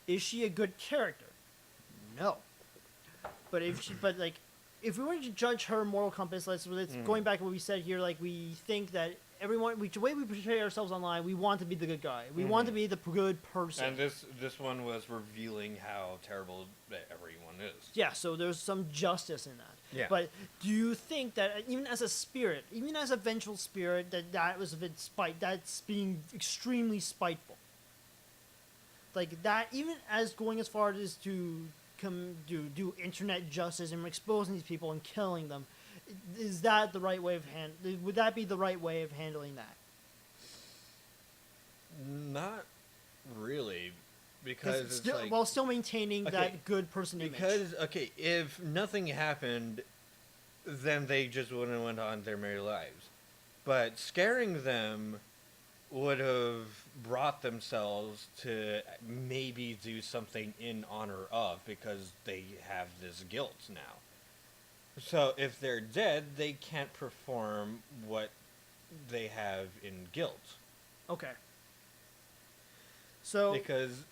Is she a good character? No. But if we were to judge her moral compass, let's going back to what we said here, like we think that the way we portray ourselves online, we want to be the good guy. We want to be the good person. And this one was revealing how terrible that everyone is. Yeah, so there's some justice in that. Yeah. But do you think that even as a spirit, even as a vengeful spirit, that was a bit that's being extremely spiteful? like that, even as going as far as to do internet justice and exposing these people and killing them, is that the right way of would that be the right way of handling that? Not really, because it's still, like, while still maintaining okay, that good person image. because okay, if nothing happened, then they just wouldn't have went on their merry lives. But scaring them would have brought themselves to maybe do something in honor of, because they have this guilt now. So if they're dead, they can't perform what they have in guilt. Okay. So Because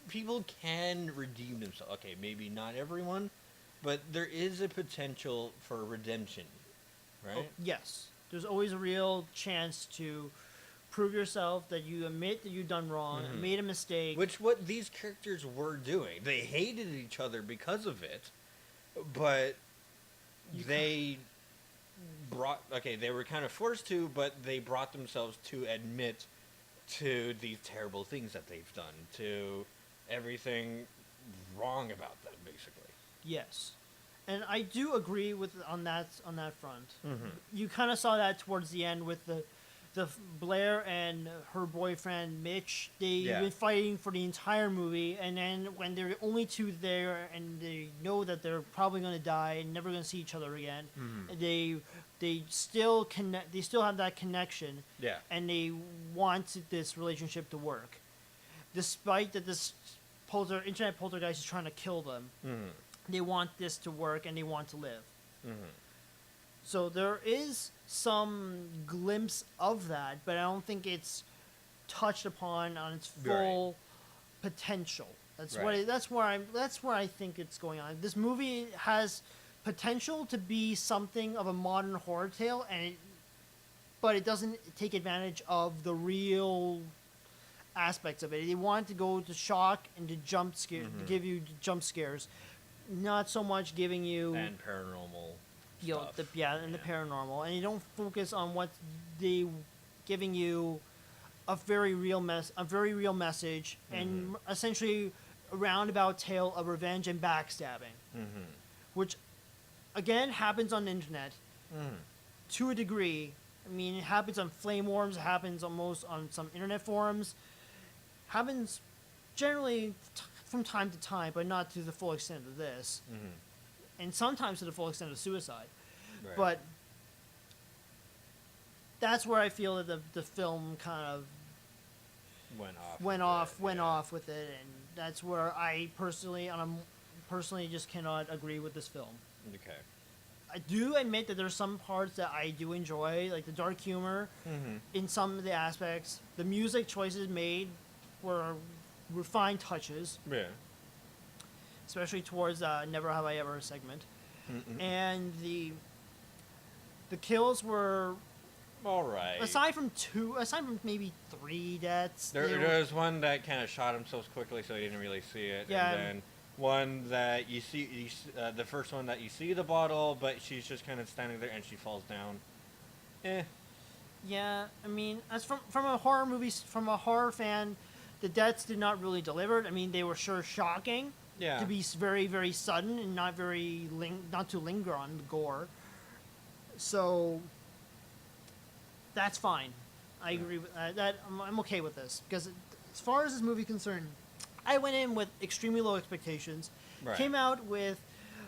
people can redeem themselves. Okay, maybe not everyone, but there is a potential for redemption, right? yes, there's always a real chance to prove yourself, that you admit that you've done wrong, Mhm. made a mistake. Which what these characters were doing. They hated each other because of it, but they they were kind of forced to, but they brought themselves to admit to these terrible things that they've done, to everything wrong about them, basically. Yes, and I do agree with on that front. Mm-hmm. You kind of saw that towards the end with the Blair and her boyfriend Mitch. They've Yeah. been fighting for the entire movie, and then when they're only two there, and they know that they're probably going to die and never going to see each other again, Mhm. they still connect. They still have that connection, Yeah. and they want this relationship to work, despite that this internet poltergeist is trying to kill them. Mm-hmm. They want this to work, and they want to live. Mm-hmm. So there is some glimpse of that, but I don't think it's touched upon on its full potential. That's Right. that's where I think it's going on. This movie has potential to be something of a modern horror tale, but it doesn't take advantage of the real aspects of it. They want to go to shock and to jump scare, to give you jump scares, not so much giving you And paranormal you know, stuff. the paranormal, and you don't focus on what they giving you a very real message, and essentially a roundabout tale of revenge and backstabbing, Mm-hmm. which again happens on the internet Mm-hmm. to a degree. I mean, it happens on flame wars, it happens almost on some internet forums, happens generally from time to time, but not to the full extent of this, Mm-hmm. and sometimes to the full extent of suicide. Right. But that's where I feel that the film kind of went off with it, and that's where I personally just cannot agree with this film. Okay. I do admit that there's some parts that I do enjoy, like the dark humor Mm-hmm. in some of the aspects. The music choices made were refined touches, Yeah. especially towards Never Have I Ever segment. Mm-mm. And the kills were, All right. aside from maybe 3 deaths, they were- There was one that kind of shot himself quickly, so you didn't really see it. Yeah. And then one that the first one that you see the bottle, but she's just kind of standing there and she falls down. Yeah, I mean, as from a horror movie, from a horror fan, the deaths did not really deliver. I mean, they were sure shocking Yeah. to be very, very sudden and not not to linger on the gore. So that's fine. I agree with that. I'm okay with this because as far as this movie is concerned, I went in with extremely low expectations. Right. Came out with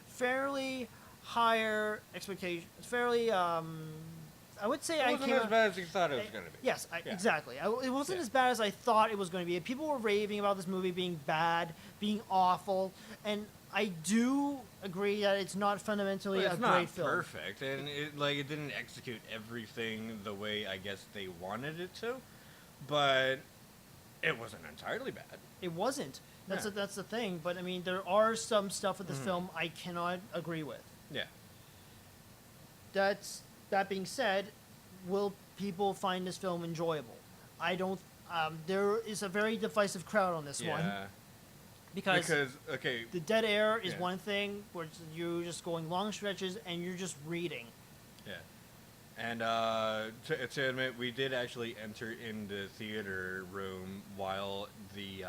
fairly higher expectations. Fairly, I would say It I wasn't came as out, bad as you thought it was going to be. Yes, Yeah. exactly. It wasn't Yeah. as bad as I thought it was going to be. People were raving about this movie being bad, being awful, and I do agree that it's not fundamentally Well, a it's great not film. perfect, and it didn't execute everything the way I guess they wanted it to, but it wasn't entirely bad. It wasn't. That's Yeah. that's the thing. But I mean, there are some stuff with this film I cannot agree with. Yeah. That being said, will people find this film enjoyable? I don't. There is a very divisive crowd on this one Yeah. because Okay. the dead air is Yeah. one thing where you're just going long stretches and you're just reading. Yeah. And to admit, we did actually enter in the theater room while the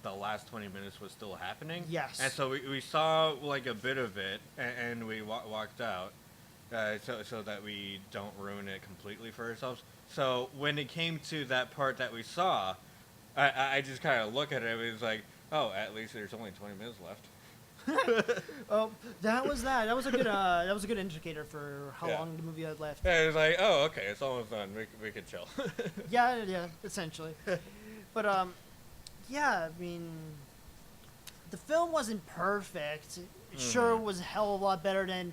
the last 20 minutes was still happening. Yes. And so we saw like a bit of it, and we walked out, so that we don't ruin it completely for ourselves. So when it came to that part that we saw, I just kind of look at it. It was like, oh, at least there's only 20 minutes left. Oh, that was that. That was a good. That was a good indicator for how Yeah. long the movie had left. Yeah, it was like, oh, okay, it's almost done. We could chill. Yeah, essentially. But yeah, I mean, the film wasn't perfect. It sure was a hell of a lot better than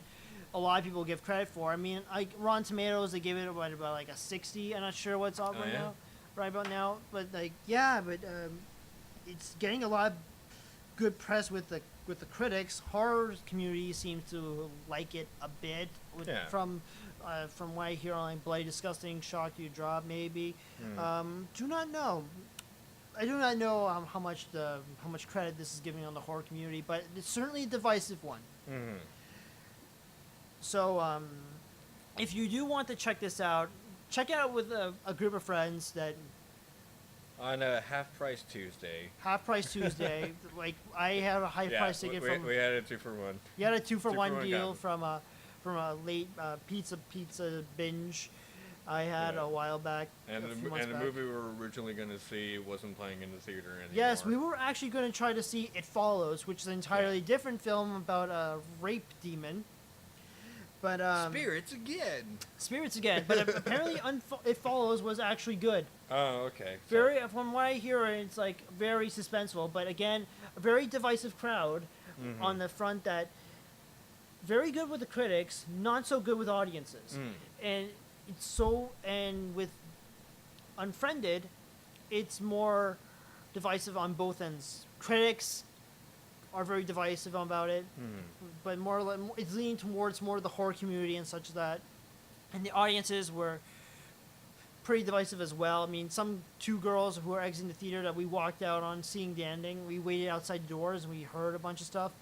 a lot of people give credit for. I mean, like Rotten Tomatoes, they gave it about like a 60. I'm not sure what's up right about now, but like it's getting a lot of good press with the critics. Horror community seems to like it a bit. From what I hear on Bloody Disgusting, Shock You Drop, maybe. Do not know. I do not know how much credit this is giving on the horror community, but it's certainly a divisive one. So, if you do want to check this out, check it out with a group of friends that. On a half-price Tuesday. Half-price Tuesday. Like, I have a high-price ticket from. We had a 2-for-1. You had a 2-for-1 deal copy. from a late pizza binge I had a while back. And the movie we were originally going to see wasn't playing in the theater anymore. Yes, we were actually going to try to see It Follows, which is an entirely different film about a rape demon. But Spirits again. But apparently, It Follows was actually good. Oh, okay. From what I hear, it's like very suspenseful. But again, a very divisive crowd on the front that very good with the critics, not so good with audiences, and with Unfriended, it's more divisive on both ends. Critics are very divisive about it, but it's leaning towards more the horror community and such that, and the audiences were pretty divisive as well. I mean, some two girls who were exiting the theater that we walked out on seeing the ending, we waited outside the doors and we heard a bunch of stuff.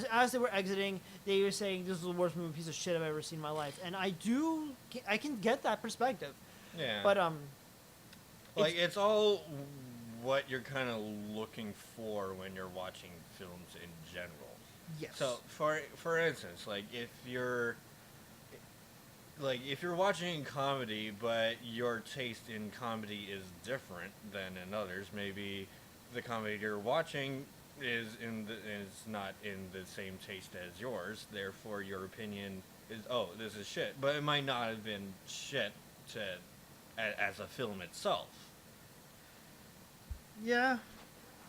As they were exiting, they were saying, this is the worst movie piece of shit I've ever seen in my life. And I can get that perspective. Yeah. But, like, it's all what you're kind of looking for when you're watching films in general. yes. So, for instance, like, if you're watching comedy, but your taste in comedy is different than in others, maybe the comedy you're watching is not in the same taste as yours. Therefore, your opinion is, oh, this is shit. But it might not have been shit as a film itself. Yeah.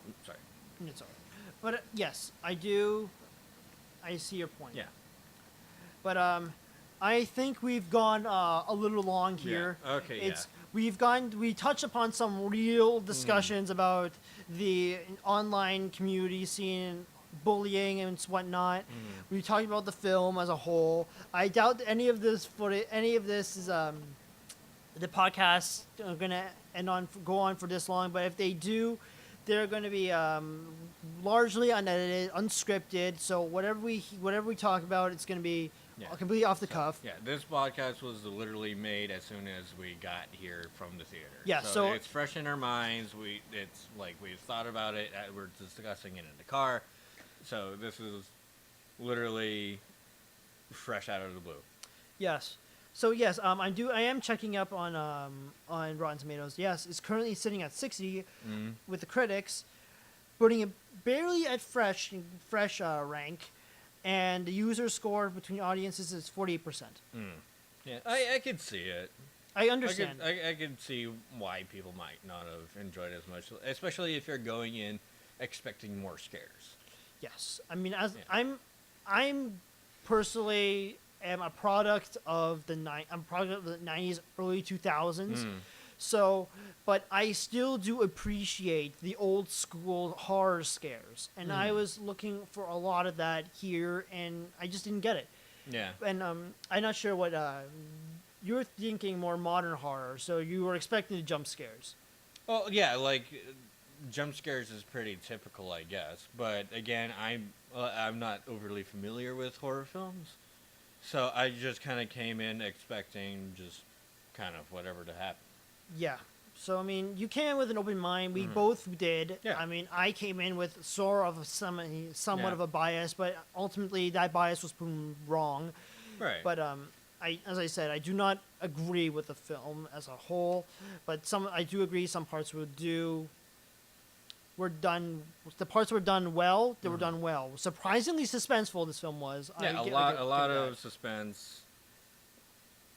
Oops, sorry. It's all right. But, yes, I do. I see your point. Yeah. But, I think we've gone a little long here. Yeah. Okay. We touched upon some real discussions about the online community scene, bullying and whatnot. We talked about the film as a whole. I doubt any of this is the podcast are gonna go on for this long. But if they do, they're going to be largely unedited, unscripted. So whatever we talk about, it's going to be completely off the cuff. Yeah, this podcast was literally made as soon as we got here from the theater. Yeah, so it's fresh in our minds. It's like we've thought about it. We're discussing it in the car. So this is literally fresh out of the blue. Yes. So yes, I am checking up on Rotten Tomatoes. Yes, it's currently sitting at 60 with the critics, putting it barely at fresh rank. And the user score between audiences is 48%. Yeah, I could see it. I understand. I could see why people might not have enjoyed it as much, especially if you're going in expecting more scares. Yes, I mean, I'm personally am a product of the 90s, early 2000s. So, but I still do appreciate the old school horror scares, and I was looking for a lot of that here, and I just didn't get it. Yeah. And I'm not sure what you're thinking. More modern horror, so you were expecting the jump scares. Well, yeah, like jump scares is pretty typical, I guess. But again, I'm not overly familiar with horror films, so I just kind of came in expecting just kind of whatever to happen. Yeah. So I mean, you came in with an open mind. We both did. Yeah. I mean, I came in with somewhat Yeah. of a bias, but ultimately that bias was proven wrong. Right. But as I said, I do not agree with the film as a whole. But I do agree some parts were done. The parts were done well. They were done well. Surprisingly suspenseful. This film was. Yeah, I a lot give it of that. suspense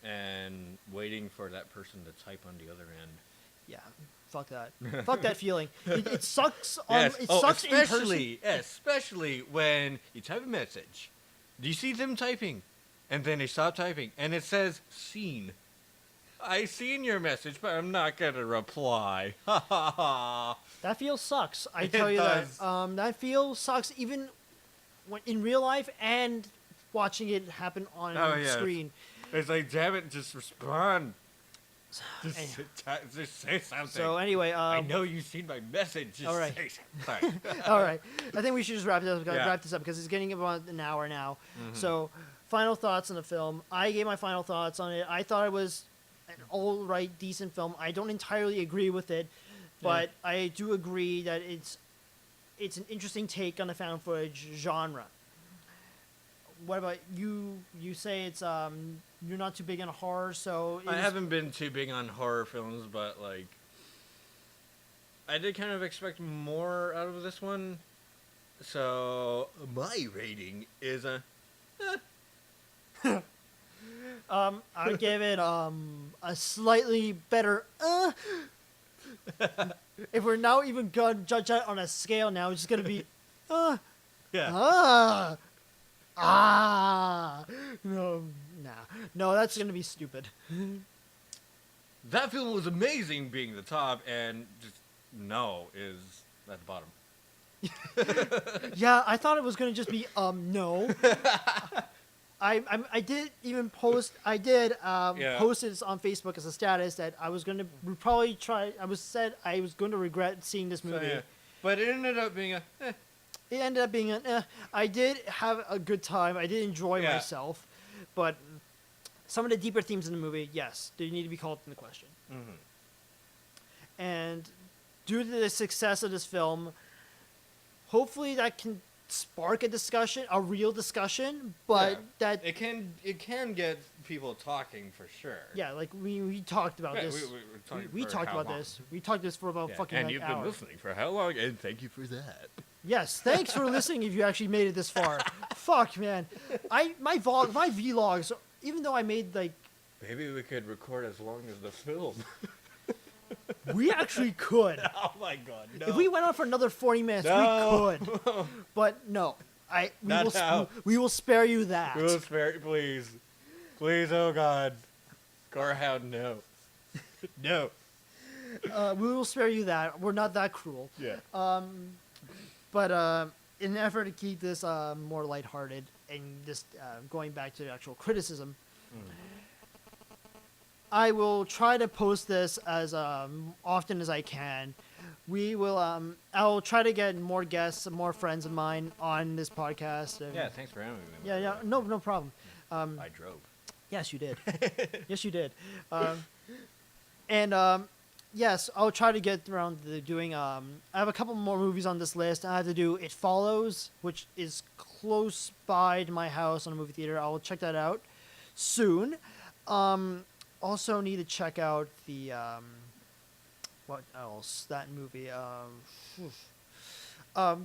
and waiting for that person to type on the other end. Yeah. Fuck that. Fuck that feeling. It sucks. Yes. It sucks in person. Especially when you type a message. Do you see them typing? And then they stop typing, and it says "seen." I seen your message, but I'm not gonna reply. Ha ha ha. That feel sucks. I It tell you does. that. That feel sucks even when in real life and watching it happen on Oh, yeah. screen. It's like, damn it, just respond. Just, Anyway. just say something. So anyway, I know you've seen my message. Just all right. say something. Sorry. all right. I think we should just wrap Yeah. this up because it's getting about an hour now. Mm-hmm. So, final thoughts on the film. I gave my final thoughts on it. I thought it was an all right, decent film. I don't entirely agree with it, but I do agree that it's an interesting take on the found footage genre. What about you? You say it's you're not too big on horror, so I haven't been too big on horror films, but like, I did kind of expect more out of this one. So my rating is a. I would give it a slightly better. If we're now even gonna judge that on a scale, now it's just gonna be Yeah. no, that's gonna be stupid. That film was amazing, being the top, and just no is at the bottom. Yeah, I thought it was gonna just be no. I did even post. I did post it on Facebook as a status that I was gonna probably try. I was going to regret seeing this So, movie. yeah. But it ended up being a. It ended up being I did have a good time. I did enjoy Yeah. myself, but some of the deeper themes in the movie, yes, they need to be called into question. Mm-hmm. And due to the success of this film, hopefully that can spark a discussion, a real discussion. But Yeah. that It can get people talking for sure. yeah, like we talked about Yeah, this. We for talked how about long? this. We talked this for about Yeah, fucking and like you've hour. been listening for how long? And thank you for that. Yes, thanks for listening. If you actually made it this far, fuck man, my vlogs, even though I made like Maybe we could record as long as the film. we actually could. Oh my god, no. If we went on for another 40 minutes, No. we could. But no, Not now. we will spare you that. We'll spare, please. Please, oh god. Gorehound, no. No. We will spare you that. We're not that cruel. Yeah. But in an effort to keep this more lighthearted and just going back to the actual criticism, I will try to post this as often as I can. We will. I'll try to get more guests, more friends of mine on this podcast. And Yeah, thanks for having me. Yeah. No problem. I drove. Yes, you did. Yes, you did. Yes, I'll try to get around to doing. I have a couple more movies on this list. I have to do It Follows, which is close by to my house on a movie theater. I'll check that out soon. Also need to check out the what else? That movie.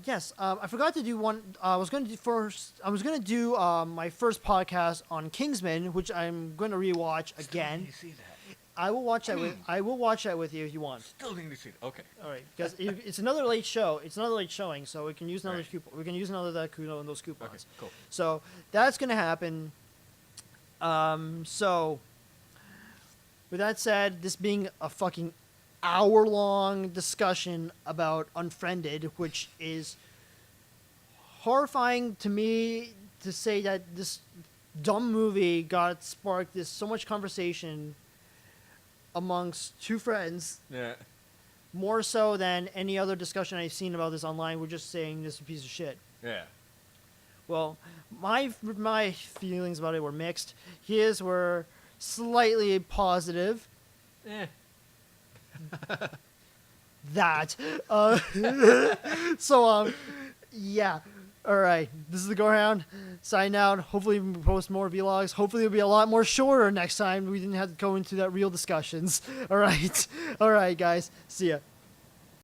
Yes. I forgot to do one. I was going to do my first podcast on Kingsman, which I'm going to rewatch again. Still need to see that. I will watch that with. I will watch that with you if you want. Still need to see that. Okay. All right, because it's another late show. It's another late showing, so we can use another Right. coupon. We can use another that coupon and those coupons. Okay, cool. So that's gonna happen. So with that said, this being a fucking hour-long discussion about Unfriended, which is horrifying to me to say that this dumb movie got sparked this so much conversation amongst two friends, Yeah. more so than any other discussion I've seen about this online. We're just saying this is a piece of shit. Yeah. Well, my feelings about it were mixed. His were slightly positive. Eh. that. Yeah. All right. This is the Go Around. Sign out. Hopefully we can post more vlogs. Hopefully it'll be a lot more shorter next time. We didn't have to go into that real discussions. All right. All right, guys. See ya.